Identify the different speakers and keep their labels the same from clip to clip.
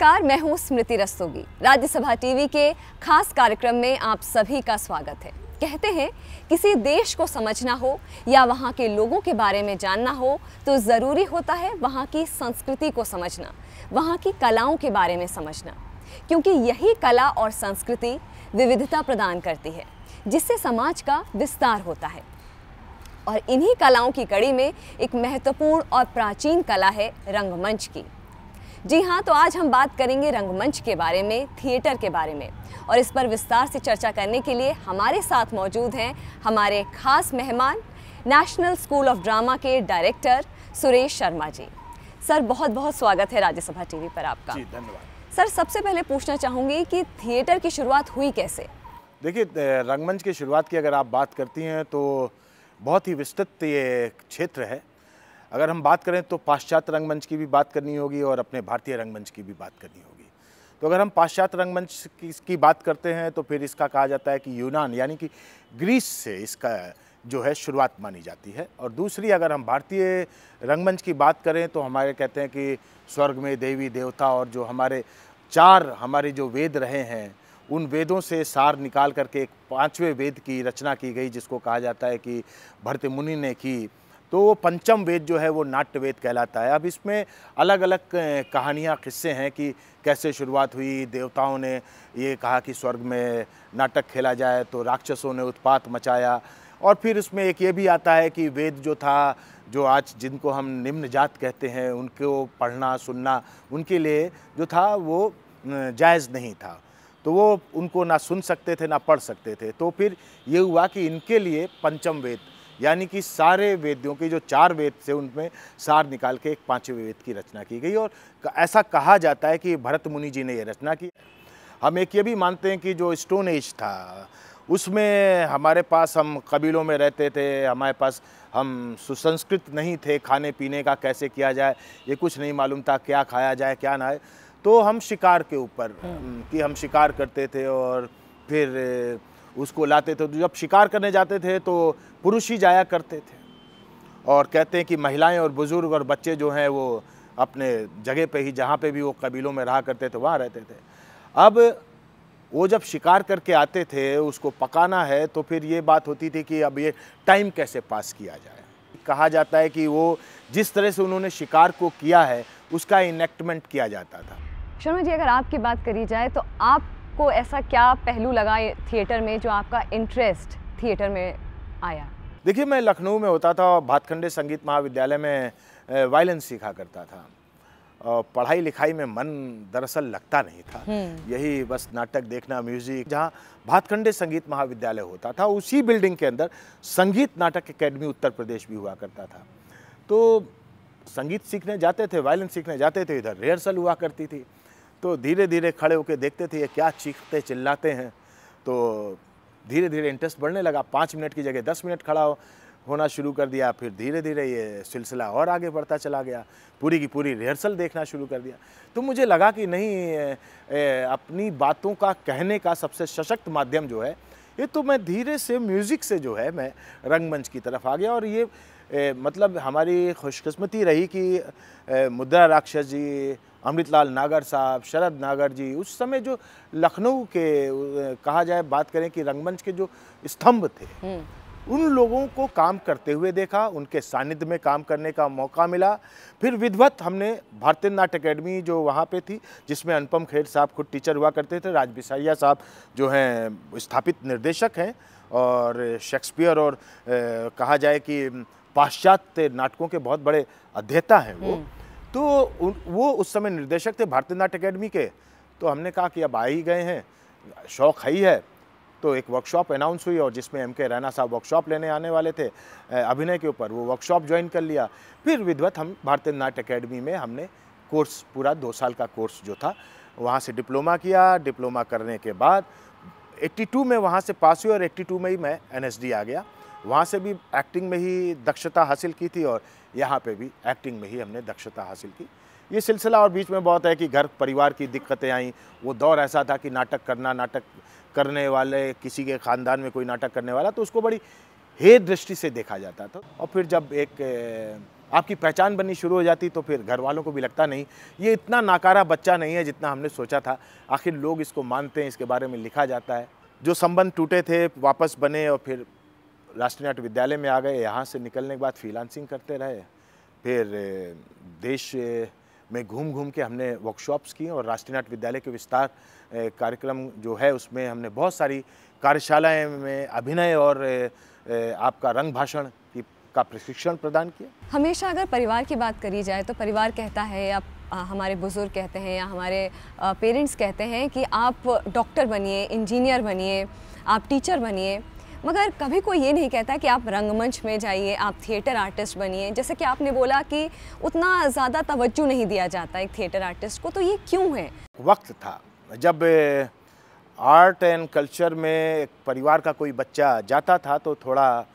Speaker 1: नमस्कार, मैं हूं स्मृति रस्तोगी। राज्यसभा टीवी के खास कार्यक्रम में आप सभी का स्वागत है। कहते हैं किसी देश को समझना हो या वहां के लोगों के बारे में जानना हो तो ज़रूरी होता है वहां की संस्कृति को समझना, वहां की कलाओं के बारे में समझना, क्योंकि यही कला और संस्कृति विविधता प्रदान करती है जिससे समाज का विस्तार होता है। और इन्हीं कलाओं की कड़ी में एक महत्वपूर्ण और प्राचीन कला है रंगमंच की। जी हाँ, तो आज हम बात करेंगे रंगमंच के बारे में, थिएटर के बारे में। और इस पर विस्तार से चर्चा करने के लिए हमारे साथ मौजूद हैं हमारे खास मेहमान, नेशनल स्कूल ऑफ ड्रामा के डायरेक्टर सुरेश शर्मा जी। सर, बहुत बहुत स्वागत है राज्यसभा टीवी पर आपका।
Speaker 2: जी, धन्यवाद।
Speaker 1: सर, सबसे पहले पूछना चाहूँगी कि थिएटर की शुरुआत हुई कैसे?
Speaker 2: देखिए, रंगमंच की शुरुआत की अगर आप बात करती हैं तो बहुत ही विस्तृत ये क्षेत्र है। अगर हम बात करें तो पाश्चात्य रंगमंच की भी बात करनी होगी और अपने भारतीय रंगमंच की भी बात करनी होगी। तो अगर हम पाश्चात्य रंगमंच की बात करते हैं तो फिर इसका कहा जाता है कि यूनान यानी कि ग्रीस से इसका जो है शुरुआत मानी जाती है। और दूसरी अगर हम भारतीय रंगमंच की बात करें तो हमारे कहते हैं कि स्वर्ग में देवी देवता और जो हमारे जो वेद रहे हैं उन वेदों से सार निकाल करके एक 5वें वेद की रचना की गई, जिसको कहा जाता है कि भरत मुनि ने की। तो वो पंचम वेद जो है वो नाट्य वेद कहलाता है। अब इसमें अलग अलग कहानियाँ, किस्से हैं कि कैसे शुरुआत हुई। देवताओं ने ये कहा कि स्वर्ग में नाटक खेला जाए तो राक्षसों ने उत्पात मचाया। और फिर उसमें एक ये भी आता है कि वेद जो था, जो आज जिनको हम निम्न जात कहते हैं, उनको पढ़ना सुनना उनके लिए जो था वो जायज़ नहीं था, तो वो उनको ना सुन सकते थे ना पढ़ सकते थे। तो फिर ये हुआ कि इनके लिए पंचम वेद यानी कि सारे वेद्यों के जो 4 वेद थे उनमें सार निकाल के एक 5वें वेद की रचना की गई। और ऐसा कहा जाता है कि भरत मुनि जी ने ये रचना की। हम एक ये भी मानते हैं कि जो स्टोन एज था उसमें हमारे पास, हम कबीलों में रहते थे, हमारे पास हम सुसंस्कृत नहीं थे, खाने पीने का कैसे किया जाए ये कुछ नहीं मालूम था, क्या खाया जाए क्या ना है। तो हम शिकार के ऊपर कि हम शिकार करते थे और फिर उसको लाते थे। तो जब शिकार करने जाते थे तो पुरुष ही जाया करते थे और कहते हैं कि महिलाएं और बुजुर्ग और बच्चे जो हैं वो अपने जगह पे ही, जहाँ पे भी वो कबीलों में रहा करते थे वहाँ रहते थे। अब वो जब शिकार करके आते थे, उसको पकाना है, तो फिर ये बात होती थी कि अब ये टाइम कैसे पास किया जाए। कहा जाता है कि वो जिस तरह से उन्होंने शिकार को किया है उसका इनेक्टमेंट किया जाता था।
Speaker 1: शर्मा जी, अगर आपकी बात करी जाए तो आपको ऐसा क्या पहलू लगा थिएटर में जो आपका इंटरेस्ट थिएटर में आया?
Speaker 2: देखिए, मैं लखनऊ में होता था और भातखंडे संगीत महाविद्यालय में वायलिन सीखा करता था। और पढ़ाई लिखाई में मन दरअसल लगता नहीं था, यही बस नाटक देखना, म्यूजिक। जहाँ भातखंडे संगीत महाविद्यालय होता था उसी बिल्डिंग के अंदर संगीत नाटक एकेडमी उत्तर प्रदेश भी हुआ करता था। तो संगीत सीखने जाते थे, वायलिन सीखने जाते थे, इधर रिहर्सल हुआ करती थी। तो धीरे धीरे खड़े होकर देखते थे ये क्या चीखते चिल्लाते हैं। तो धीरे धीरे इंटरेस्ट बढ़ने लगा। 5 मिनट की जगह 10 मिनट खड़ा होना शुरू कर दिया। फिर धीरे धीरे ये सिलसिला और आगे बढ़ता चला गया। पूरी की पूरी रिहर्सल देखना शुरू कर दिया। तो मुझे लगा कि नहीं, अपनी बातों का कहने का सबसे सशक्त माध्यम जो है ये तो मैं धीरे से म्यूज़िक से जो है मैं रंगमंच की तरफ आ गया। और ये मतलब हमारी खुशकिस्मती रही कि मुद्रा राक्षस जी, अमृतलाल नागर साहब, शरद नागर जी, उस समय जो लखनऊ के कहा जाए, बात करें कि रंगमंच के जो स्तंभ थे, उन लोगों को काम करते हुए देखा, उनके सानिध्य में काम करने का मौका मिला। फिर विधिवत हमने भारतीय नाट्य अकेडमी जो वहाँ पे थी, जिसमें अनुपम खेर साहब खुद टीचर हुआ करते थे, राज बिसारिया साहब जो हैं स्थापित निर्देशक हैं और शेक्सपियर और कहा जाए कि पाश्चात्य नाटकों के बहुत बड़े अध्येता हैं वो। तो वो उस समय निर्देशक थे भारतीय नाट्य अकेडमी के। तो हमने कहा कि अब आ ही गए हैं, शौक है ही है। तो एक वर्कशॉप अनाउंस हुई और जिसमें एम.के. रैना साहब वर्कशॉप लेने आने वाले थे अभिनय के ऊपर, वो वर्कशॉप ज्वाइन कर लिया। फिर विधिवत हम भारतीय नाट्य अकेडमी में हमने कोर्स, पूरा 2 साल का कोर्स जो था, वहाँ से डिप्लोमा किया। डिप्लोमा करने के बाद 82 में वहाँ से पास हुई और 82 में ही मैं NSD आ गया। वहाँ से भी एक्टिंग में ही दक्षता हासिल की थी और यहाँ पे भी एक्टिंग में ही हमने दक्षता हासिल की। ये सिलसिला और बीच में बहुत है कि घर परिवार की दिक्कतें आईं। वो दौर ऐसा था कि नाटक करने वाले, किसी के ख़ानदान में कोई नाटक करने वाला तो उसको बड़ी हेय दृष्टि से देखा जाता था। और फिर जब एक आपकी पहचान बननी शुरू हो जाती तो फिर घर वालों को भी लगता नहीं ये इतना नाकारा बच्चा नहीं है जितना हमने सोचा था। आखिर लोग इसको मानते हैं, इसके बारे में लिखा जाता है। जो संबंध टूटे थे वापस बने और फिर राष्ट्रीय नाट्य विद्यालय में आ गए। यहाँ से निकलने के बाद फ्रीलांसिंग करते रहे। फिर देश में घूम घूम के हमने वर्कशॉप्स की और राष्ट्रीय नाट्य विद्यालय के विस्तार कार्यक्रम जो है उसमें हमने बहुत सारी कार्यशालाएं में अभिनय और आपका रंग भाषण का प्रशिक्षण प्रदान किया।
Speaker 1: हमेशा अगर परिवार की बात करी जाए तो परिवार कहता है या हमारे बुज़ुर्ग कहते हैं या हमारे पेरेंट्स कहते हैं कि आप डॉक्टर बनिए, इंजीनियर बनिए, आप टीचर बनिए, मगर कभी कोई ये नहीं कहता कि आप रंगमंच में जाइए, आप थिएटर आर्टिस्ट बनिए। जैसे कि आपने बोला कि उतना ज़्यादा तवज्जो नहीं दिया जाता एक थिएटर आर्टिस्ट को, तो ये क्यों है?
Speaker 2: वक्त था जब आर्ट एंड कल्चर में एक परिवार का कोई बच्चा जाता था तो थोड़ा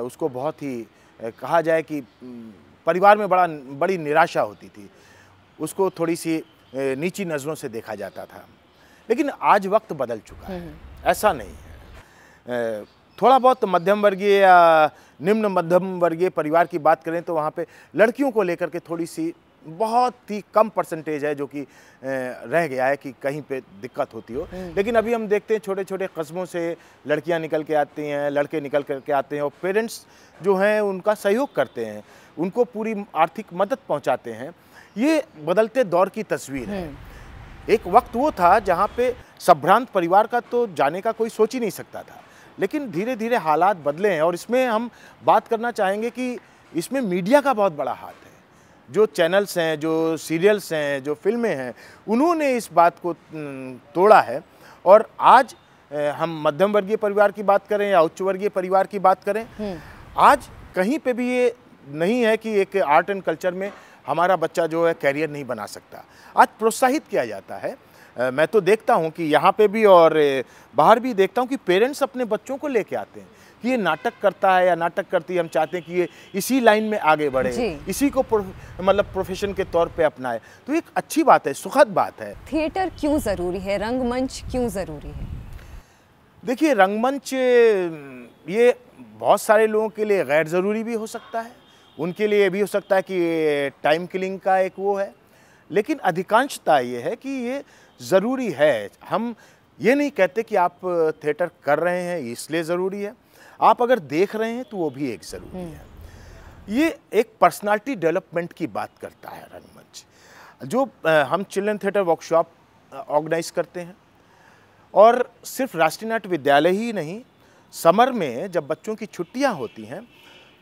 Speaker 2: उसको बहुत ही कहा जाए कि परिवार में बड़ी निराशा होती थी, उसको थोड़ी सी नीची नज़रों से देखा जाता था। लेकिन आज वक्त बदल चुका है, ऐसा नहीं है। थोड़ा बहुत मध्यम वर्गीय या निम्न मध्यम वर्गीय परिवार की बात करें तो वहाँ पे लड़कियों को लेकर के थोड़ी सी बहुत ही कम परसेंटेज है जो कि रह गया है कि कहीं पे दिक्कत होती हो। लेकिन अभी हम देखते हैं छोटे छोटे कस्बों से लड़कियां निकल के आती हैं, लड़के निकल करके आते हैं और पेरेंट्स जो हैं उनका सहयोग करते हैं, उनको पूरी आर्थिक मदद पहुंचाते हैं। ये बदलते दौर की तस्वीर है। एक वक्त वो था जहाँ पे संभ्रांत परिवार का तो जाने का कोई सोच ही नहीं सकता था, लेकिन धीरे धीरे हालात बदले हैं और इसमें हम बात करना चाहेंगे कि इसमें मीडिया का बहुत बड़ा हाथ है। जो चैनल्स हैं, जो सीरियल्स हैं, जो फिल्में हैं, उन्होंने इस बात को तोड़ा है और आज हम मध्यम वर्गीय परिवार की बात करें या उच्च वर्गीय परिवार की बात करें, आज कहीं पे भी ये नहीं है कि एक आर्ट एंड कल्चर में हमारा बच्चा जो है कैरियर नहीं बना सकता। आज प्रोत्साहित किया जाता है। मैं तो देखता हूँ कि यहाँ पे भी और बाहर भी देखता हूँ कि पेरेंट्स अपने बच्चों को लेके आते हैं कि ये नाटक करता है या नाटक करती है, हम चाहते हैं कि ये इसी लाइन में आगे बढ़े, इसी को मतलब प्रोफेशन के तौर पे अपनाए। तो एक अच्छी बात है, सुखद बात है।
Speaker 1: थिएटर क्यों ज़रूरी है, रंगमंच क्यों ज़रूरी है?
Speaker 2: देखिए, रंगमंच ये बहुत सारे लोगों के लिए गैर ज़रूरी भी हो सकता है, उनके लिए भी हो सकता है कि टाइम किलिंग का एक वो है, लेकिन अधिकांशता ये है कि ये ज़रूरी है। हम ये नहीं कहते कि आप थिएटर कर रहे हैं इसलिए ज़रूरी है, आप अगर देख रहे हैं तो वो भी एक ज़रूरी है। ये एक पर्सनालिटी डेवलपमेंट की बात करता है रंगमंच। जो हम चिल्ड्रन थिएटर वर्कशॉप ऑर्गेनाइज करते हैं और सिर्फ राष्ट्रीय नाट्य विद्यालय ही नहीं, समर में जब बच्चों की छुट्टियां होती हैं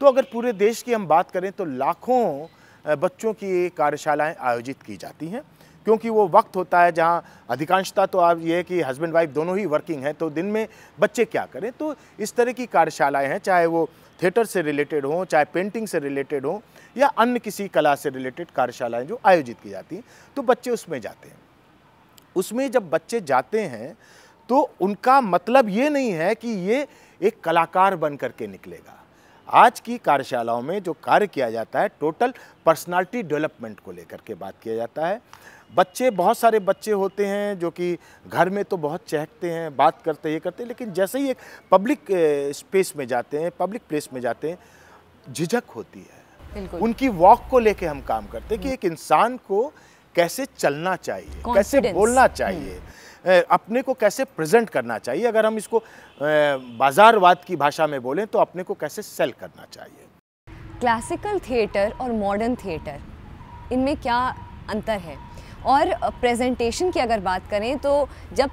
Speaker 2: तो अगर पूरे देश की हम बात करें तो लाखों बच्चों की कार्यशालाएं आयोजित की जाती हैं, क्योंकि वो वक्त होता है जहाँ अधिकांशता तो आप ये है कि हस्बैंड वाइफ दोनों ही वर्किंग हैं, तो दिन में बच्चे क्या करें। तो इस तरह की कार्यशालाएं हैं, चाहे वो थिएटर से रिलेटेड हों, चाहे पेंटिंग से रिलेटेड हों या अन्य किसी कला से रिलेटेड कार्यशालाएं जो आयोजित की जाती हैं, तो बच्चे उसमें जाते हैं। उसमें जब बच्चे जाते हैं तो उनका मतलब ये नहीं है कि ये एक कलाकार बन करके निकलेगा। आज की कार्यशालाओं में जो कार्य किया जाता है टोटल पर्सनालिटी डेवलपमेंट को लेकर के बात किया जाता है। बच्चे, बहुत सारे बच्चे होते हैं जो कि घर में तो बहुत चहकते हैं, बात करते ये करते हैं, लेकिन जैसे ही एक पब्लिक स्पेस में जाते हैं, पब्लिक प्लेस में जाते हैं, झिझक होती है। उनकी वॉक को लेके हम काम करते हैं कि एक इंसान को कैसे चलना चाहिए, कैसे बोलना चाहिए, अपने को कैसे प्रेजेंट करना चाहिए। अगर हम इसको बाजारवाद की भाषा में बोलें तो अपने को कैसे सेल करना चाहिए।
Speaker 1: क्लासिकल थिएटर और मॉडर्न थिएटर, इनमें क्या अंतर है? और प्रेजेंटेशन की अगर बात करें तो जब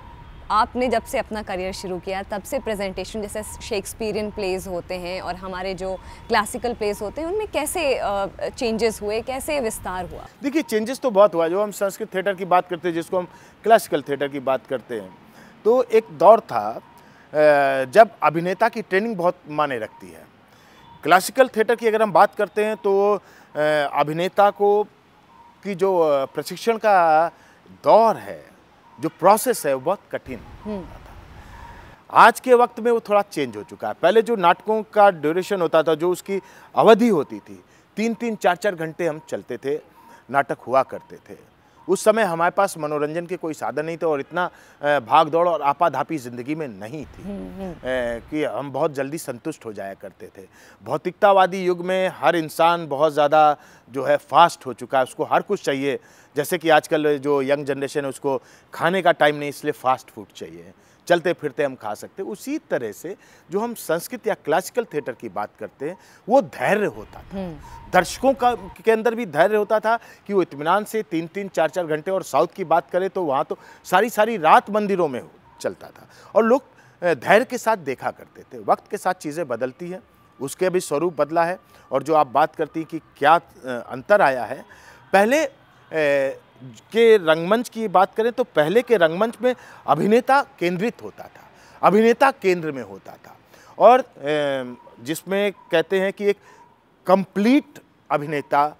Speaker 1: से अपना करियर शुरू किया तब से प्रेजेंटेशन, जैसे शेक्सपियरियन प्लेज होते हैं और हमारे जो क्लासिकल प्लेज होते हैं, उनमें कैसे चेंजेस हुए, कैसे विस्तार हुआ?
Speaker 2: देखिए, चेंजेस तो बहुत हुआ। जो हम संस्कृत थिएटर की बात करते हैं, जिसको हम क्लासिकल थिएटर की बात करते हैं, तो एक दौर था जब अभिनेता की ट्रेनिंग बहुत मायने रखती है। क्लासिकल थिएटर की अगर हम बात करते हैं तो अभिनेता को की जो प्रशिक्षण का दौर है, जो प्रोसेस है, वो बहुत कठिन था। आज के वक्त में वो थोड़ा चेंज हो चुका है। पहले जो नाटकों का ड्यूरेशन होता था, जो उसकी अवधि होती थी, 3-3, 4-4 घंटे हम चलते थे, नाटक हुआ करते थे। उस समय हमारे पास मनोरंजन के कोई साधन नहीं थे और इतना भाग दौड़ और आपाधापी ज़िंदगी में नहीं थी कि हम बहुत जल्दी संतुष्ट हो जाया करते थे। भौतिकतावादी युग में हर इंसान बहुत ज़्यादा जो है फास्ट हो चुका है, उसको हर कुछ चाहिए। जैसे कि आजकल जो यंग जनरेशन है उसको खाने का टाइम नहीं, इसलिए फास्ट फूड चाहिए, चलते फिरते हम खा सकते। उसी तरह से जो हम संस्कृत या क्लासिकल थिएटर की बात करते हैं वो धैर्य होता था, दर्शकों का के अंदर भी धैर्य होता था कि वो इत्मीनान से 3-3, 4-4 घंटे, और साउथ की बात करें तो वहाँ तो सारी सारी रात मंदिरों में चलता था और लोग धैर्य के साथ देखा करते थे। वक्त के साथ चीज़ें बदलती हैं, उसके भी स्वरूप बदला है। और जो आप बात करती कि क्या अंतर आया है, पहले के रंगमंच की बात करें तो पहले के रंगमंच में अभिनेता केंद्रित होता था, अभिनेता केंद्र में होता था, और जिसमें कहते हैं कि एक कंप्लीट अभिनेता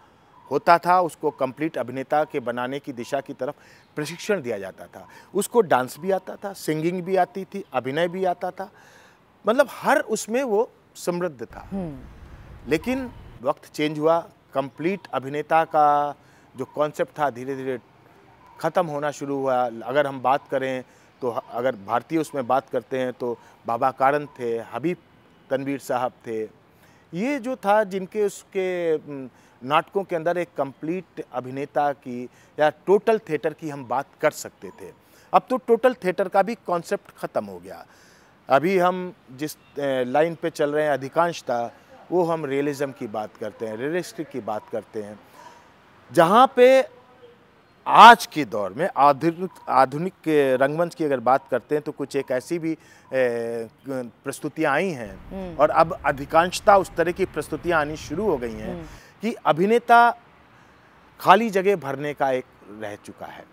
Speaker 2: होता था, उसको कंप्लीट अभिनेता के बनाने की दिशा की तरफ प्रशिक्षण दिया जाता था। उसको डांस भी आता था, सिंगिंग भी आती थी, अभिनय भी आता था, मतलब हर उसमें वो समृद्ध था। लेकिन वक्त चेंज हुआ, कंप्लीट अभिनेता का जो कॉन्सेप्ट था धीरे धीरे ख़त्म होना शुरू हुआ। अगर हम बात करें तो अगर भारतीय उसमें बात करते हैं तो बाबा कारन थे, हबीब तनवीर साहब थे, ये जो था जिनके उसके नाटकों के अंदर एक कंप्लीट अभिनेता की या टोटल थिएटर की हम बात कर सकते थे। अब तो टोटल थिएटर का भी कॉन्सेप्ट ख़त्म हो गया। अभी हम जिस लाइन पे चल रहे हैं अधिकांशतः वो हम रियलिज़म की बात करते हैं, रियलिस्टिक की बात करते हैं, जहाँ पे आज के दौर में आधुनिक रंगमंच की अगर बात करते हैं तो कुछ एक ऐसी भी प्रस्तुतियाँ आई हैं और अब अधिकांशतः उस तरह की प्रस्तुतियाँ आनी शुरू हो गई हैं कि अभिनेता खाली जगह भरने का एक रह चुका है।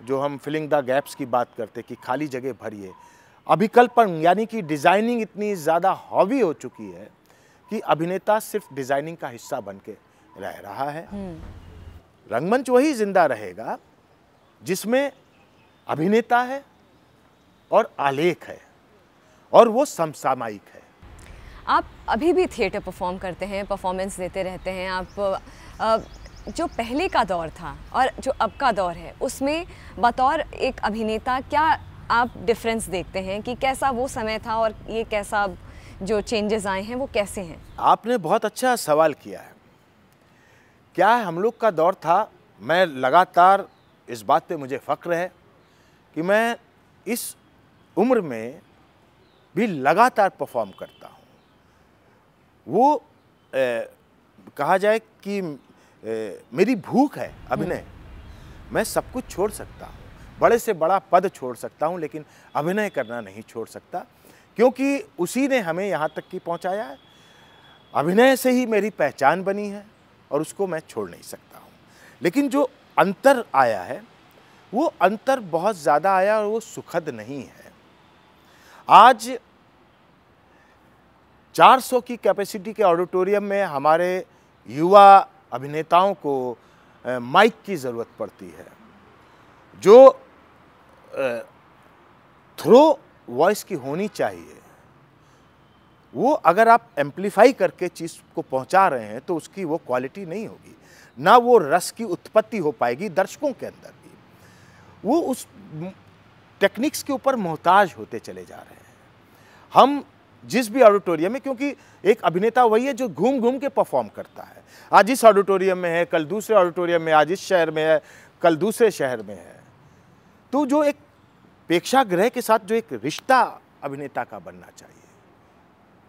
Speaker 2: जो हम फिलिंग द गैप्स की बात करते हैं कि खाली जगह भरिए, अभिकल्पन यानी कि डिज़ाइनिंग इतनी ज़्यादा हावी हो चुकी है कि अभिनेता सिर्फ डिज़ाइनिंग का हिस्सा बन के रह रहा है। रंगमंच वही जिंदा रहेगा जिसमें अभिनेता है और आलेख है और वो समसामयिक है।
Speaker 1: आप अभी भी थिएटर परफॉर्म करते हैं, परफॉर्मेंस देते रहते हैं। आप जो पहले का दौर था और जो अब का दौर है उसमें बतौर एक अभिनेता क्या आप डिफरेंस देखते हैं कि कैसा वो समय था और ये कैसा जो चेंजेस आए हैं वो कैसे हैं?
Speaker 2: आपने बहुत अच्छा सवाल किया है। क्या हम लोग का दौर था, मैं लगातार इस बात पे मुझे फ़ख्र है कि मैं इस उम्र में भी लगातार परफॉर्म करता हूँ। वो कहा जाए कि मेरी भूख है अभिनय। मैं सब कुछ छोड़ सकता हूँ, बड़े से बड़ा पद छोड़ सकता हूँ, लेकिन अभिनय करना नहीं छोड़ सकता, क्योंकि उसी ने हमें यहाँ तक की पहुँचाया है। अभिनय से ही मेरी पहचान बनी है और उसको मैं छोड़ नहीं सकता हूँ। लेकिन जो अंतर आया है वो अंतर बहुत ज़्यादा आया और वो सुखद नहीं है। आज 400 की कैपेसिटी के ऑडिटोरियम में हमारे युवा अभिनेताओं को माइक की ज़रूरत पड़ती है, जो थ्रो वॉइस की होनी चाहिए। वो अगर आप एम्पलीफाई करके चीज़ को पहुंचा रहे हैं तो उसकी वो क्वालिटी नहीं होगी, ना वो रस की उत्पत्ति हो पाएगी दर्शकों के अंदर भी। वो उस टेक्निक्स के ऊपर मोहताज होते चले जा रहे हैं। हम जिस भी ऑडिटोरियम में, क्योंकि एक अभिनेता वही है जो घूम घूम के परफॉर्म करता है, आज इस ऑडिटोरियम में है, कल दूसरे ऑडिटोरियम में, आज इस शहर में है, कल दूसरे शहर में है। तो जो एक प्रेक्षागृह के साथ जो एक रिश्ता अभिनेता का बनना चाहिए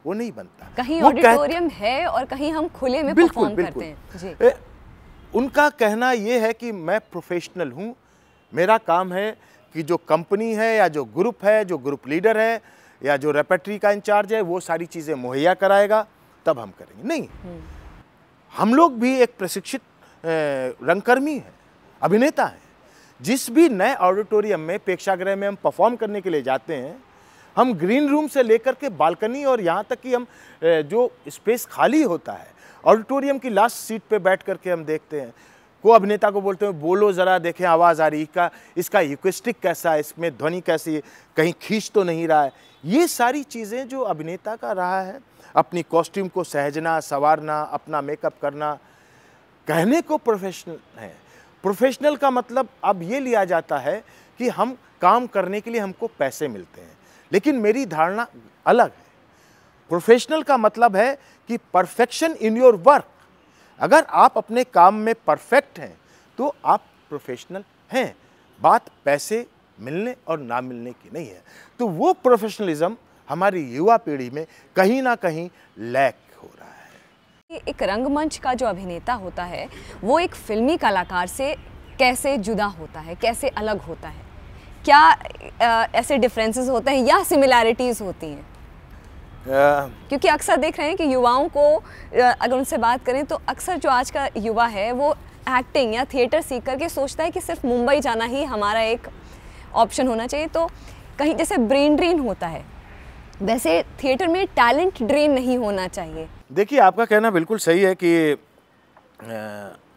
Speaker 2: वो नहीं बनता।
Speaker 1: कहीं ऑडिटोरियम है और कहीं हम खुले में परफॉर्म करते हैं। जी।
Speaker 2: उनका कहना ये है कि मैं प्रोफेशनल हूँ, मेरा काम है कि जो कंपनी है या जो ग्रुप है, जो ग्रुप लीडर है या जो रेपर्टरी का इंचार्ज है वो सारी चीज़ें मुहैया कराएगा, तब हम करेंगे। नहीं, हम लोग भी एक प्रशिक्षित रंगकर्मी हैं, अभिनेता हैं। जिस भी नए ऑडिटोरियम में, प्रेक्षागृह में हम परफॉर्म करने के लिए जाते हैं, हम ग्रीन रूम से लेकर के बालकनी और यहाँ तक कि हम जो स्पेस खाली होता है ऑडिटोरियम की लास्ट सीट पे बैठ करके हम देखते हैं, को अभिनेता को बोलते हैं बोलो ज़रा, देखें आवाज़ आ रही का, इसका एक्वेस्टिक कैसा है, इसमें ध्वनि कैसी है, कहीं खींच तो नहीं रहा है। ये सारी चीज़ें जो अभिनेता का रहा है, अपनी कॉस्ट्यूम को सहजना, संवारना, अपना मेकअप करना, कहने को प्रोफेशनल है, प्रोफेशनल का मतलब अब ये लिया जाता है कि हम काम करने के लिए हमको पैसे मिलते हैं, लेकिन मेरी धारणा अलग है। प्रोफेशनल का मतलब है कि परफेक्शन इन योर वर्क। अगर आप अपने काम में परफेक्ट हैं तो आप प्रोफेशनल हैं। बात पैसे मिलने और ना मिलने की नहीं है। तो वो प्रोफेशनलिज्म हमारी युवा पीढ़ी में कहीं ना कहीं लैक हो रहा है।
Speaker 1: एक रंगमंच का जो अभिनेता होता है वो एक फिल्मी कलाकार से कैसे जुदा होता है, कैसे अलग होता है? क्या ऐसे डिफरेंसेस होते हैं या सिमिलैरिटीज़ होती हैं? क्योंकि अक्सर देख रहे हैं कि युवाओं को अगर उनसे बात करें तो अक्सर जो आज का युवा है वो एक्टिंग या थिएटर सीख करके सोचता है कि सिर्फ मुंबई जाना ही हमारा एक ऑप्शन होना चाहिए। तो कहीं जैसे ब्रेन ड्रेन होता है, वैसे थिएटर में टैलेंट ड्रेन नहीं होना चाहिए।
Speaker 2: देखिए, आपका कहना बिल्कुल सही है कि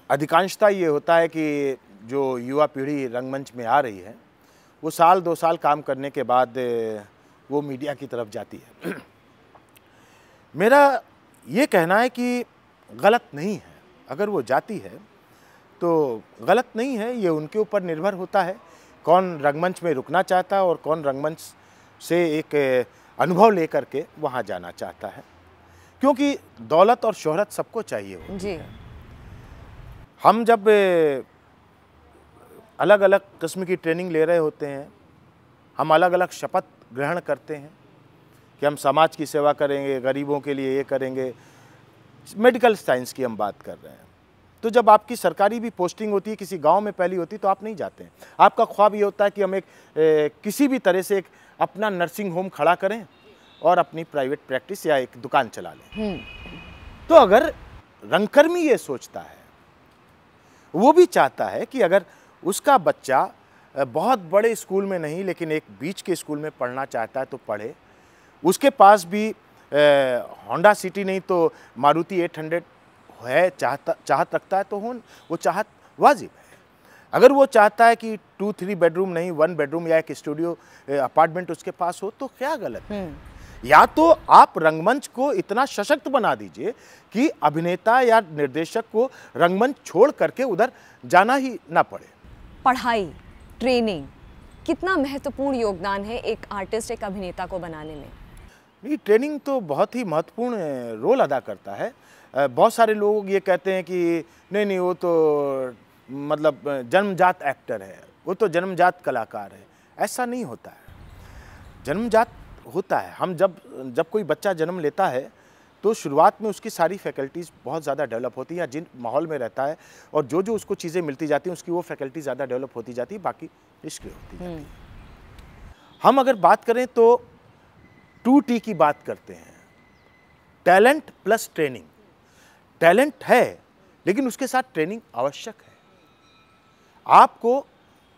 Speaker 2: अधिकांशता ये होता है कि जो युवा पीढ़ी रंगमंच में आ रही है वो साल 2 साल काम करने के बाद वो मीडिया की तरफ जाती है। मेरा ये कहना है कि गलत नहीं है, अगर वो जाती है तो गलत नहीं है। ये उनके ऊपर निर्भर होता है कौन रंगमंच में रुकना चाहता है और कौन रंगमंच से एक अनुभव लेकर के वहाँ जाना चाहता है, क्योंकि दौलत और शोहरत सबको चाहिए होती
Speaker 1: जी।
Speaker 2: है। हम जब अलग अलग किस्म की ट्रेनिंग ले रहे होते हैं, हम अलग अलग शपथ ग्रहण करते हैं कि हम समाज की सेवा करेंगे, गरीबों के लिए ये करेंगे। मेडिकल साइंस की हम बात कर रहे हैं, तो जब आपकी सरकारी भी पोस्टिंग होती है, किसी गांव में पहली होती है, तो आप नहीं जाते हैं। आपका ख्वाब ये होता है कि हम एक किसी भी तरह से एक अपना नर्सिंग होम खड़ा करें और अपनी प्राइवेट प्रैक्टिस या एक दुकान चला लें। तो अगर रंगकर्मी ये सोचता है, वो भी चाहता है कि अगर उसका बच्चा बहुत बड़े स्कूल में नहीं लेकिन एक बीच के स्कूल में पढ़ना चाहता है तो पढ़े, उसके पास भी होंडा सिटी नहीं तो मारुति 800 है, चाहत रखता है तो वो चाहत वाजिब है। अगर वो चाहता है कि 2-3 बेडरूम नहीं 1 बेडरूम या एक स्टूडियो अपार्टमेंट उसके पास हो तो क्या गलत है? या तो आप रंगमंच को इतना सशक्त बना दीजिए कि अभिनेता या निर्देशक को रंगमंच छोड़ करके उधर जाना ही ना पड़े।
Speaker 1: पढ़ाई, ट्रेनिंग कितना महत्वपूर्ण योगदान है एक आर्टिस्ट, एक अभिनेता को बनाने में?
Speaker 2: नहीं, ट्रेनिंग तो बहुत ही महत्वपूर्ण रोल अदा करता है। बहुत सारे लोग ये कहते हैं कि नहीं वो तो मतलब जन्मजात एक्टर है, वो तो जन्मजात कलाकार है। ऐसा नहीं होता है, जन्मजात होता है। हम जब कोई बच्चा जन्म लेता है तो शुरुआत में उसकी सारी फैकल्टीज़ बहुत ज़्यादा डेवलप होती हैं, जिन माहौल में रहता है और जो उसको चीज़ें मिलती जाती हैं उसकी वो फैकल्टी ज़्यादा डेवलप होती जाती है, बाकी निष्क्रिय होती जाती है। हम अगर बात करें तो 2T की बात करते हैं, टैलेंट प्लस ट्रेनिंग। टैलेंट है लेकिन उसके साथ ट्रेनिंग आवश्यक है। आपको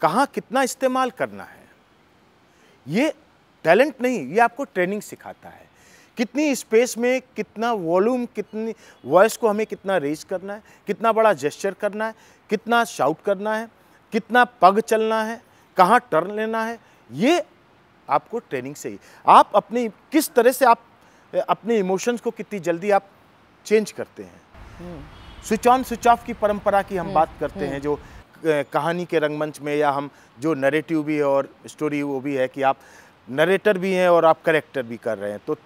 Speaker 2: कहाँ कितना इस्तेमाल करना है, ये टैलेंट नहीं, ये आपको ट्रेनिंग सिखाता है। कितनी स्पेस में कितना वॉल्यूम, कितनी वॉइस को हमें कितना रेज करना है, कितना बड़ा जेस्चर करना है, कितना शाउट करना है, कितना पग चलना है, कहाँ टर्न लेना है, ये आपको ट्रेनिंग से ही। आप अपनी किस तरह से आप अपने इमोशंस को कितनी जल्दी आप चेंज करते हैं। स्विच ऑन स्विच ऑफ की परंपरा की हम बात करते हैं, जो कहानी के रंगमंच में, या हम जो नरेटिव भी है और स्टोरी वो भी है कि आप नरेटर भी हैं और आप करेक्टर भी कर रहे हैं, तो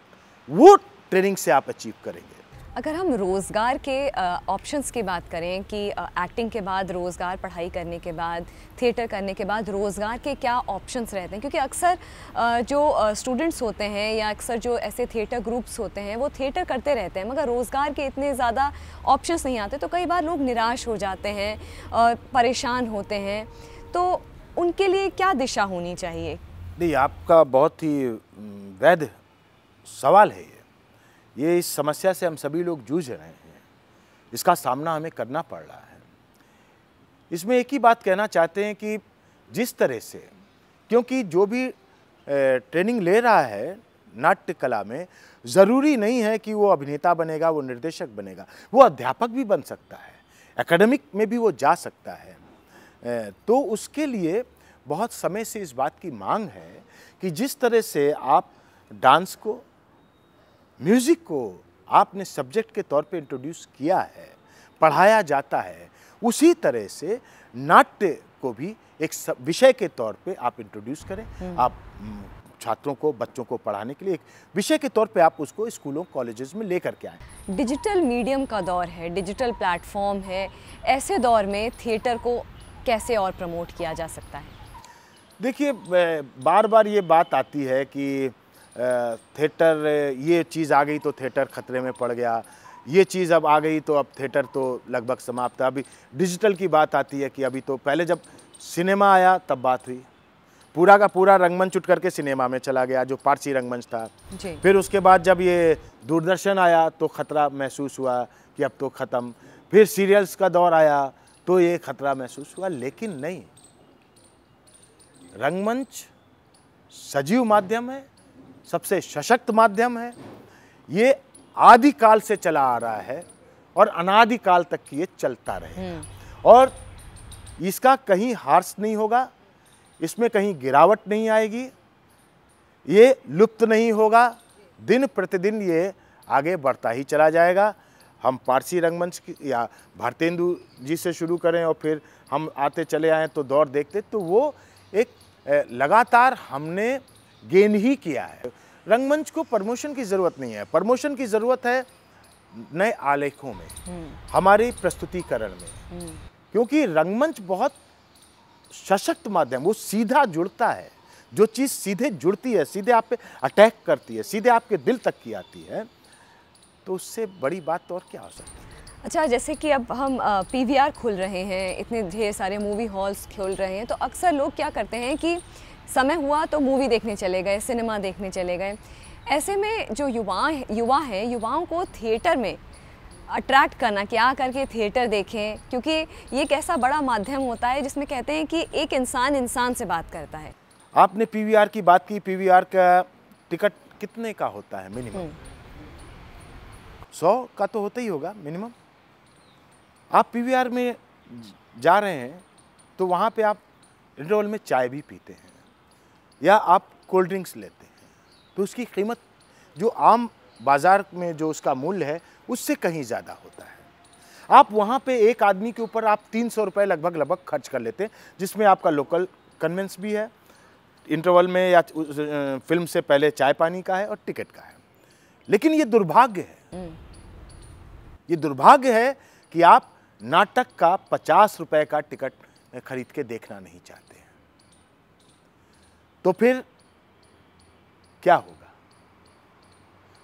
Speaker 2: वो ट्रेनिंग से आप अचीव करेंगे।
Speaker 1: अगर हम रोज़गार के ऑप्शंस की बात करें कि एक्टिंग के बाद रोज़गार, पढ़ाई करने के बाद, थिएटर करने के बाद रोज़गार के क्या ऑप्शंस रहते हैं? क्योंकि अक्सर जो स्टूडेंट्स होते हैं या अक्सर जो ऐसे थिएटर ग्रुप्स होते हैं वो थिएटर करते रहते हैं, मगर रोज़गार के इतने ज़्यादा ऑप्शंस नहीं आते, तो कई बार लोग निराश हो जाते हैं और परेशान होते हैं। तो उनके लिए क्या दिशा होनी चाहिए?
Speaker 2: नहीं, आपका बहुत ही वैध सवाल है ये इस समस्या से हम सभी लोग जूझ रहे हैं, इसका सामना हमें करना पड़ रहा है। इसमें एक ही बात कहना चाहते हैं कि जिस तरह से, क्योंकि जो भी ट्रेनिंग ले रहा है नाट्य कला में, ज़रूरी नहीं है कि वो अभिनेता बनेगा, वो निर्देशक बनेगा, वो अध्यापक भी बन सकता है, एकेडमिक में भी वो जा सकता है। तो उसके लिए बहुत समय से इस बात की मांग है कि जिस तरह से आप डांस को, म्यूज़िक को आपने सब्जेक्ट के तौर पे इंट्रोड्यूस किया है, पढ़ाया जाता है, उसी तरह से नाट्य को भी एक विषय के तौर पे आप इंट्रोड्यूस करें। आप छात्रों को, बच्चों को पढ़ाने के लिए एक विषय के तौर पे आप उसको स्कूलों कॉलेजेस में लेकर के आएँ।
Speaker 1: डिजिटल मीडियम का दौर है, डिजिटल प्लेटफॉर्म है, ऐसे दौर में थिएटर को कैसे और प्रमोट किया जा सकता है?
Speaker 2: देखिए, बार बार ये बात आती है कि थिएटर, ये चीज़ आ गई तो थिएटर खतरे में पड़ गया, ये चीज़ अब आ गई तो अब थिएटर तो लगभग समाप्त है। अभी डिजिटल की बात आती है कि अभी तो पहले जब सिनेमा आया तब बात हुई, पूरा का पूरा रंगमंच उठ करके सिनेमा में चला गया, जो पारसी रंगमंच था। फिर उसके बाद जब ये दूरदर्शन आया तो खतरा महसूस हुआ कि अब तो ख़त्म। फिर सीरियल्स का दौर आया तो ये खतरा महसूस हुआ, लेकिन नहीं, रंगमंच सजीव माध्यम है, सबसे सशक्त माध्यम है। ये आदिकाल से चला आ रहा है और अनादिकाल तक ये चलता रहेगा और इसका कहीं हार्स नहीं होगा, इसमें कहीं गिरावट नहीं आएगी, ये लुप्त नहीं होगा, दिन प्रतिदिन ये आगे बढ़ता ही चला जाएगा। हम पारसी रंगमंच की या भारतेंदु जी से शुरू करें और फिर हम आते चले आएँ तो दौर देखते तो वो एक लगातार हमने गेन ही किया है। रंगमंच को प्रमोशन की ज़रूरत नहीं है, प्रमोशन की ज़रूरत है नए आलेखों में, हमारे प्रस्तुतिकरण में, क्योंकि रंगमंच बहुत सशक्त माध्यम, वो सीधा जुड़ता है। जो चीज़ सीधे जुड़ती है, सीधे आप पे अटैक करती है, सीधे आपके दिल तक की आती है, तो उससे बड़ी बात और क्या हो सकती है।
Speaker 1: अच्छा, जैसे कि अब हम पीवीआर खुल रहे हैं, इतने ढेर सारे मूवी हॉल्स खुल रहे हैं, तो अक्सर लोग क्या करते हैं कि समय हुआ तो मूवी देखने चले गए, सिनेमा देखने चले गए। ऐसे में जो युवा हैं, युवाओं को थिएटर में अट्रैक्ट करना, क्या करके थिएटर देखें, क्योंकि ये एक ऐसा बड़ा माध्यम होता है जिसमें कहते हैं कि एक इंसान इंसान से बात करता है।
Speaker 2: आपने पीवीआर की बात की, पीवीआर का टिकट कितने का होता है मिनिमम? 100 का तो होता ही होगा मिनिमम। आप पीवीआर में जा रहे हैं तो वहाँ पे आप इंटरवल में चाय भी पीते हैं या आप कोल्ड ड्रिंक्स लेते हैं, तो उसकी कीमत जो आम बाज़ार में जो उसका मूल्य है उससे कहीं ज़्यादा होता है। आप वहाँ पे एक आदमी के ऊपर आप 300 रुपये लगभग खर्च कर लेते हैं, जिसमें आपका लोकल कन्वेंस भी है, इंटरवल में या फिल्म से पहले चाय पानी का है और टिकट का है। लेकिन ये दुर्भाग्य है, ये दुर्भाग्य है कि आप नाटक का 50 रुपये का टिकट खरीद के देखना नहीं चाहते हैं। तो फिर क्या होगा?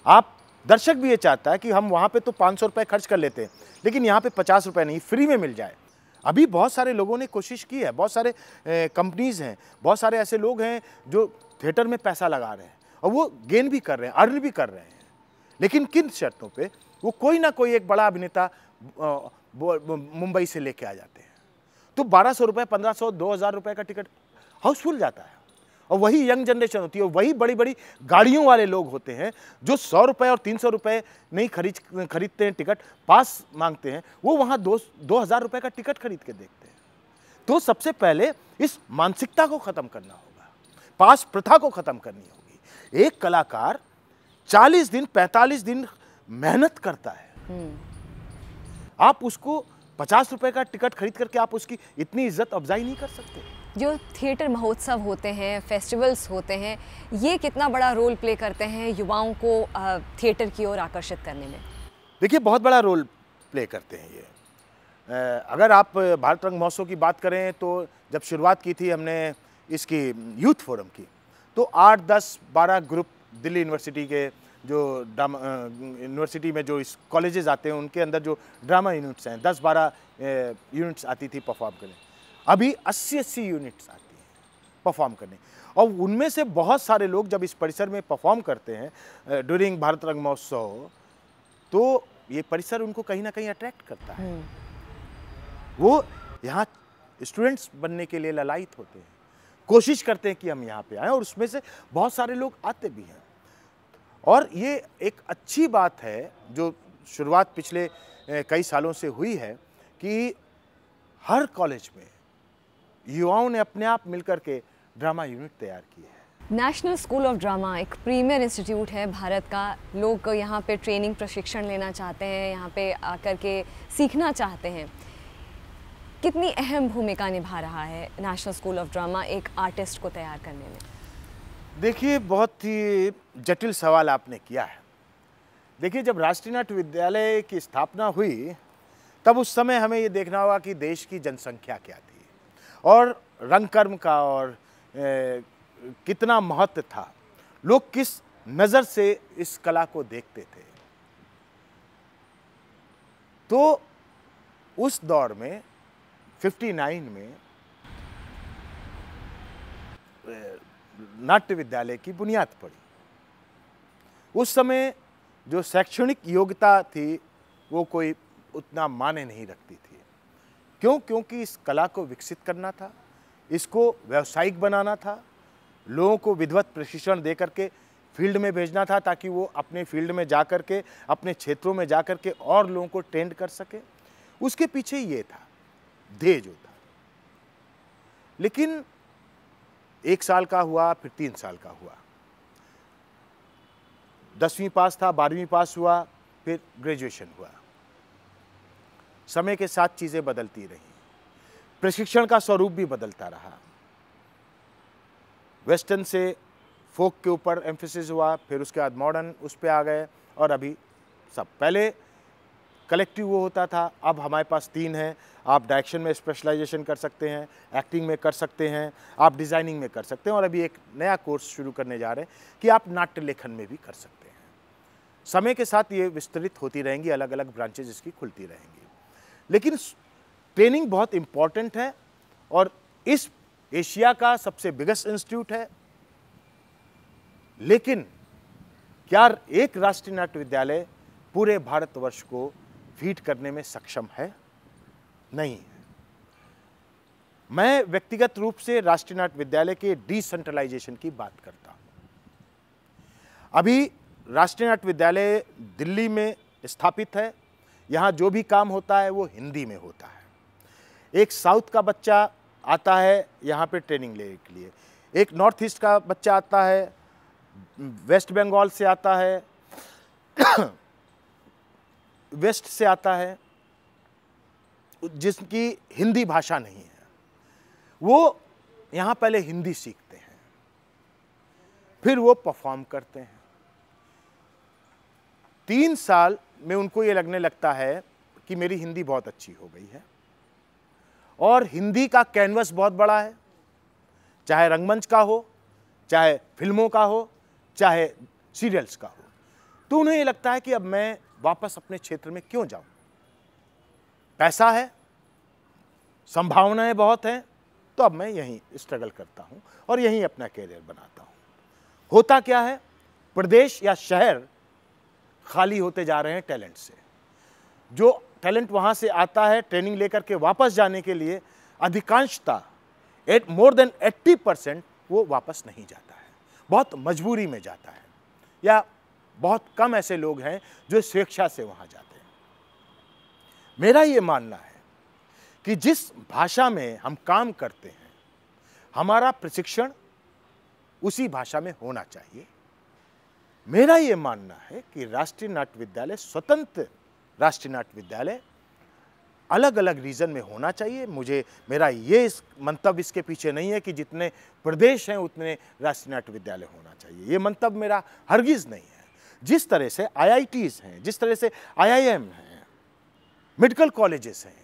Speaker 2: आप दर्शक भी ये चाहता है कि हम वहाँ पे तो 500 रुपये खर्च कर लेते हैं, लेकिन यहाँ पे 50 रुपये नहीं, फ्री में मिल जाए। अभी बहुत सारे लोगों ने कोशिश की है, बहुत सारे कंपनीज़ हैं, बहुत सारे ऐसे लोग हैं जो थिएटर में पैसा लगा रहे हैं और वो गेन भी कर रहे हैं, अर्न भी कर रहे हैं। लेकिन किन शर्तों पे? वो कोई ना कोई एक बड़ा अभिनेता मुंबई से लेके आ जाते हैं, तो 1200 रुपये, 1500, 2000 रुपये का टिकट हाउसफुल जाता है। और वही यंग जनरेशन होती है, वही बड़ी बड़ी गाड़ियों वाले लोग होते हैं जो 100 रुपये और 300 रुपये नहीं खरीदते हैं टिकट, पास मांगते हैं, वो वहाँ 2000 रुपये का टिकट खरीद के देखते हैं। तो सबसे पहले इस मानसिकता को ख़त्म करना होगा, पास प्रथा को ख़त्म करनी होगी। एक कलाकार 40 दिन 45 दिन मेहनत करता है, आप उसको 50 रुपये का टिकट खरीद करके आप उसकी इतनी इज्जत अफजाई नहीं कर सकते।
Speaker 1: जो थिएटर महोत्सव होते हैं, फेस्टिवल्स होते हैं, ये कितना बड़ा रोल प्ले करते हैं युवाओं को थिएटर की ओर आकर्षित करने में?
Speaker 2: देखिए, बहुत बड़ा रोल प्ले करते हैं ये। अगर आप भारत रंग महोत्सव की बात करें तो जब शुरुआत की थी हमने इसकी यूथ फोरम की, तो 8, 10, 12 ग्रुप दिल्ली यूनिवर्सिटी के जो ड्रामा यूनिवर्सिटी में जो इस कॉलेजेस आते हैं उनके अंदर जो ड्रामा यूनिट्स हैं, 10-12 यूनिट्स आती थी परफॉर्म करने। अभी 80-80 यूनिट्स आती हैं परफॉर्म करने, और उनमें से बहुत सारे लोग जब इस परिसर में परफॉर्म करते हैं ड्यूरिंग भारत रंग महोत्सव, तो ये परिसर उनको कहीं ना कहीं अट्रैक्ट करता है। वो यहाँ स्टूडेंट्स बनने के लिए ललायित होते हैं, कोशिश करते हैं कि हम यहाँ पे आएँ, और उसमें से बहुत सारे लोग आते भी हैं। और ये एक अच्छी बात है जो शुरुआत पिछले कई सालों से हुई है कि हर कॉलेज में युवाओं ने अपने आप मिलकर के ड्रामा यूनिट तैयार की है।
Speaker 1: नेशनल स्कूल ऑफ ड्रामा एक प्रीमियर इंस्टीट्यूट है भारत का। लोग यहाँ पे ट्रेनिंग प्रशिक्षण लेना चाहते हैं, यहाँ पे आकर के सीखना चाहते हैं। कितनी अहम भूमिका निभा रहा है नेशनल स्कूल ऑफ ड्रामा एक आर्टिस्ट को तैयार करने में?
Speaker 2: देखिए, बहुत ही जटिल सवाल आपने किया है। देखिए, जब राष्ट्रीय नाट्य विद्यालय की स्थापना हुई तब उस समय हमें ये देखना होगा कि देश की जनसंख्या क्या थी और रंग कर्म का और कितना महत्व था, लोग किस नज़र से इस कला को देखते थे। तो उस दौर में 59 में नाट्य विद्यालय की बुनियाद पड़ी। उस समय जो शैक्षणिक योग्यता थी वो कोई उतना माने नहीं रखती थी। क्यों? क्योंकि इस कला को विकसित करना था, इसको व्यावसायिक बनाना था, लोगों को विधिवत प्रशिक्षण दे करके फील्ड में भेजना था ताकि वो अपने फील्ड में जा कर के, अपने क्षेत्रों में जा कर के और लोगों को ट्रेंड कर सके। उसके पीछे ये था, ध्येय जो था। लेकिन 1 साल का हुआ, फिर 3 साल का हुआ, 10वीं पास था, 12वीं पास हुआ, फिर ग्रेजुएशन हुआ। समय के साथ चीज़ें बदलती रहीं, प्रशिक्षण का स्वरूप भी बदलता रहा। वेस्टर्न से फोक के ऊपर एम्फेसिस हुआ, फिर उसके बाद मॉडर्न उस पे आ गए, और अभी सब। पहले कलेक्टिव वो होता था, अब हमारे पास 3 हैं। आप डायरेक्शन में स्पेशलाइजेशन कर सकते हैं, एक्टिंग में कर सकते हैं, आप डिज़ाइनिंग में कर सकते हैं, और अभी एक नया कोर्स शुरू करने जा रहे हैं कि आप नाट्य लेखन में भी कर सकते हैं। समय के साथ ये विस्तृत होती रहेंगी, अलग अलग ब्रांचेज इसकी खुलती रहेंगी। लेकिन ट्रेनिंग बहुत इम्पॉर्टेंट है, और इस एशिया का सबसे बिगेस्ट इंस्टीट्यूट है। लेकिन क्या एक राष्ट्रीय नाट्य विद्यालय पूरे भारतवर्ष को फीड करने में सक्षम है? नहीं है। मैं व्यक्तिगत रूप से राष्ट्रीय नाट्य विद्यालय के डिसेंट्रलाइजेशन की बात करता हूं। अभी राष्ट्रीय नाट्य विद्यालय दिल्ली में स्थापित है। यहाँ जो भी काम होता है वो हिंदी में होता है। एक साउथ का बच्चा आता है यहाँ पे ट्रेनिंग लेने के लिए, एक नॉर्थ ईस्ट का बच्चा आता है, वेस्ट बंगाल से आता है, वेस्ट से आता है, जिसकी हिंदी भाषा नहीं है, वो यहाँ पहले हिंदी सीखते हैं, फिर वो परफॉर्म करते हैं। 3 साल में उनको ये लगने लगता है कि मेरी हिंदी बहुत अच्छी हो गई है, और हिंदी का कैनवस बहुत बड़ा है, चाहे रंगमंच का हो, चाहे फिल्मों का हो, चाहे सीरियल्स का हो। तो उन्हें ये लगता है कि अब मैं वापस अपने क्षेत्र में क्यों जाऊं, पैसा है, संभावनाएं बहुत हैं, तो अब मैं यहीं स्ट्रगल करता हूं और यहीं अपना कैरियर बनाता हूं। होता क्या है, प्रदेश या शहर खाली होते जा रहे हैं टैलेंट से। जो टैलेंट वहां से आता है ट्रेनिंग लेकर के वापस जाने के लिए, अधिकांशता मोर देन 80% वो वापस नहीं जाता है, बहुत मजबूरी में जाता है, या बहुत कम ऐसे लोग हैं जो स्वेच्छा से वहां जाते हैं। मेरा ये मानना है कि जिस भाषा में हम काम करते हैं, हमारा प्रशिक्षण उसी भाषा में होना चाहिए। मेरा ये मानना है कि राष्ट्रीय नाट्य विद्यालय, स्वतंत्र राष्ट्रीय नाट्य विद्यालय, अलग अलग रीजन में होना चाहिए। मेरा ये मंतव्य इसके पीछे नहीं है कि जितने प्रदेश हैं उतने राष्ट्रीय नाट्य विद्यालय होना चाहिए, ये मंतव्य मेरा हरगिज नहीं है। जिस तरह से IITs हैं, जिस तरह से IIM हैं, मेडिकल कॉलेजेस हैं,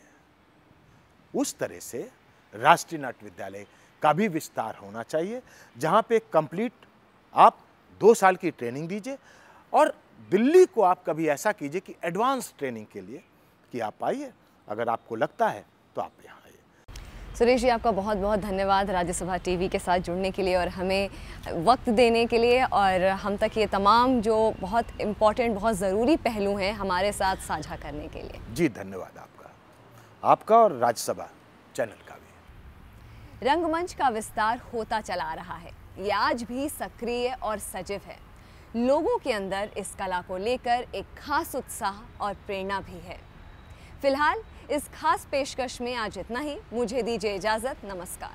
Speaker 2: उस तरह से राष्ट्रीय नाट्य विद्यालय का भी विस्तार होना चाहिए, जहाँ पे कंप्लीट आप 2 साल की ट्रेनिंग दीजिए, और दिल्ली को आप कभी ऐसा कीजिए कि एडवांस ट्रेनिंग के लिए कि आप आइए, अगर आपको लगता है तो आप यहाँ आइए।
Speaker 1: सुरेश जी, आपका बहुत बहुत धन्यवाद राज्यसभा टीवी के साथ जुड़ने के लिए और हमें वक्त देने के लिए, और हम तक ये तमाम जो बहुत इम्पोर्टेंट, बहुत ज़रूरी पहलू हैं हमारे साथ साझा करने के लिए।
Speaker 2: जी धन्यवाद आपका और राज्यसभा चैनल का भी।
Speaker 1: रंगमंच का विस्तार होता चला रहा है, ये आज भी सक्रिय और सजीव है। लोगों के अंदर इस कला को लेकर एक खास उत्साह और प्रेरणा भी है। फिलहाल इस खास पेशकश में आज इतना ही। मुझे दीजिए इजाजत। नमस्कार।